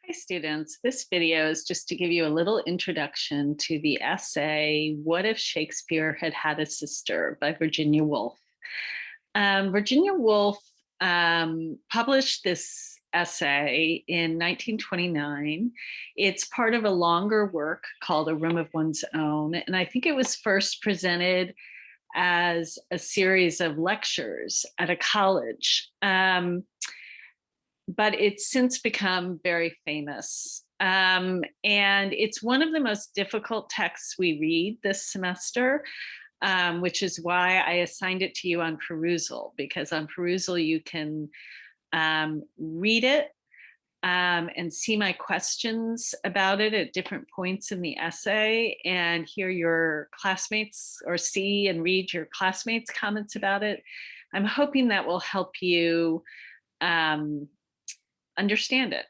Hi students, this video is just to give you a little introduction to the essay, What If Shakespeare Had Had a Sister by Virginia Woolf. Virginia Woolf published this essay in 1929. It's part of a longer work called A Room of One's Own, and I think it was first presented as a series of lectures at a college. But it's since become very famous. And it's one of the most difficult texts we read this semester, which is why I assigned it to you on perusal, because on perusal you can read it and see my questions about it at different points in the essay and hear your classmates or see and read your classmates' comments about it. I'm hoping that will help you understand it.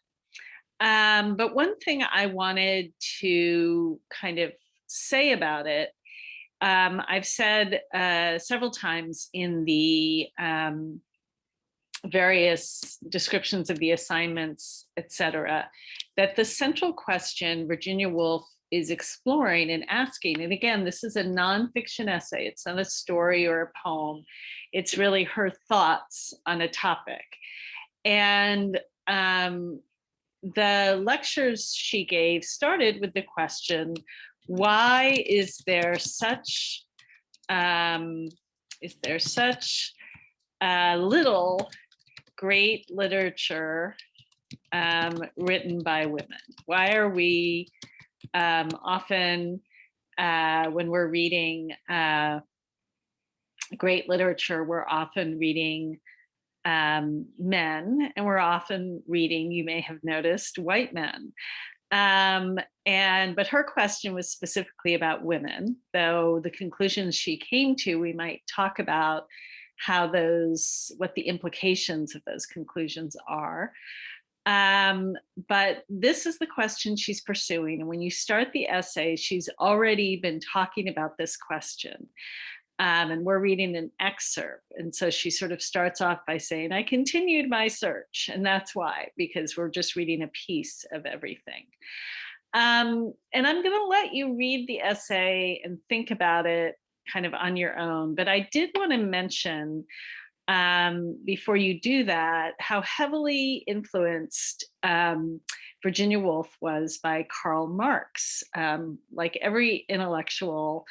But one thing I wanted to kind of say about it, I've said several times in the various descriptions of the assignments, etc., that the central question Virginia Woolf is exploring and asking, and again, this is a nonfiction essay, it's not a story or a poem, it's really her thoughts on a topic. And the lectures she gave started with the question, why is there such little great literature written by women? Why are we often, when we're reading great literature, we're often reading men, and we're often reading, you may have noticed, white men. But her question was specifically about women, though the conclusions she came to, we might talk about what the implications of those conclusions are. But this is the question she's pursuing. And when you start the essay, she's already been talking about this question. And we're reading an excerpt. And so she sort of starts off by saying, I continued my search. And that's why, because we're just reading a piece of everything. And I'm going to let you read the essay and think about it kind of on your own. But I did want to mention, before you do that, how heavily influenced Virginia Woolf was by Karl Marx. Like every intellectual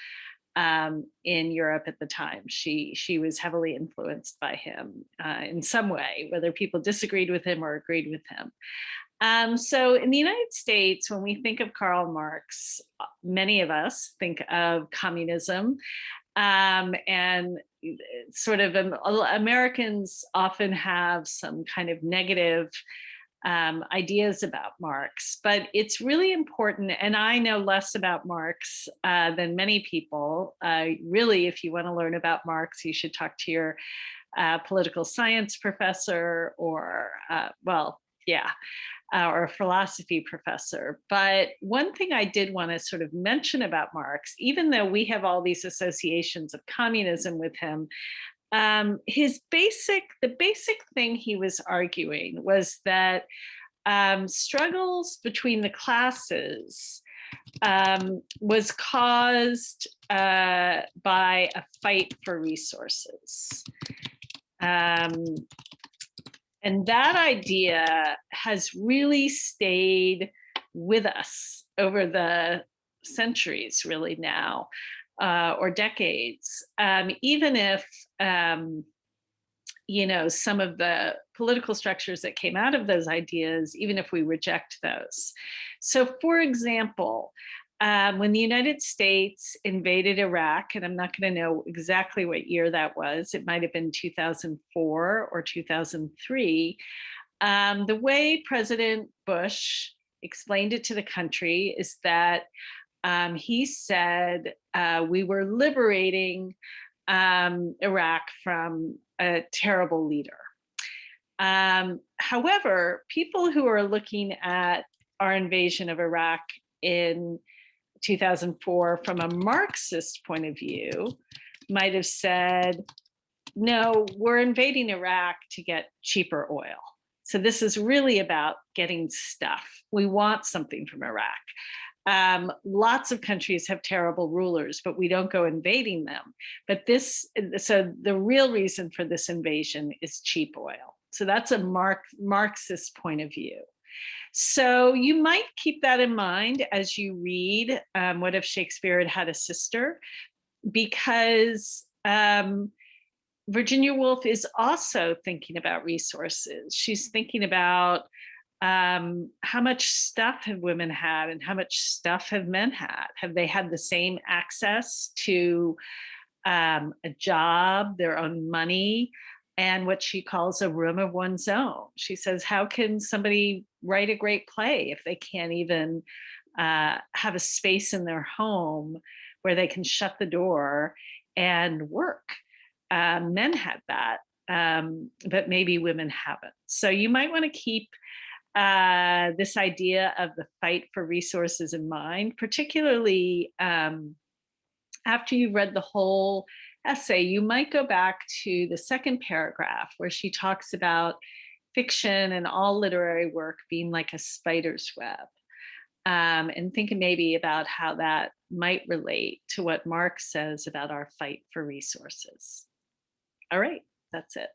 in Europe at the time, she was heavily influenced by him in some way, whether people disagreed with him or agreed with him. So in the United States, when we think of Karl Marx, many of us think of communism, and sort of Americans often have some kind of negative ideas about Marx, but it's really important, and I know less about Marx than many people. Really, if you want to learn about Marx, you should talk to your political science professor or, or a philosophy professor. But one thing I did want to sort of mention about Marx, even though we have all these associations of communism with him, the basic thing he was arguing was that struggles between the classes was caused by a fight for resources. And that idea has really stayed with us over the centuries, really now, or decades, even if, some of the political structures that came out of those ideas, even if we reject those. So, for example, when the United States invaded Iraq, and I'm not going to know exactly what year that was, it might have been 2004 or 2003, the way President Bush explained it to the country is that he said we were liberating Iraq from a terrible leader. However, people who are looking at our invasion of Iraq in 2004 from a Marxist point of view might have said, no, we're invading Iraq to get cheaper oil. So this is really about getting stuff. We want something from Iraq. Lots of countries have terrible rulers, but we don't go invading them. But so the real reason for this invasion is cheap oil. So that's a Marxist point of view. So you might keep that in mind as you read What If Shakespeare Had Had a Sister? Because Virginia Woolf is also thinking about resources. She's thinking about how much stuff have women had and how much stuff have men had? Have they had the same access to a job, their own money, and what she calls a room of one's own? She says, how can somebody write a great play if they can't even have a space in their home where they can shut the door and work? Men had that, but maybe women haven't. So you might want to keep this idea of the fight for resources in mind, particularly after you've read the whole essay. You might go back to the second paragraph where she talks about fiction and all literary work being like a spider's web, and thinking maybe about how that might relate to what Marx says about our fight for resources. All right, that's it.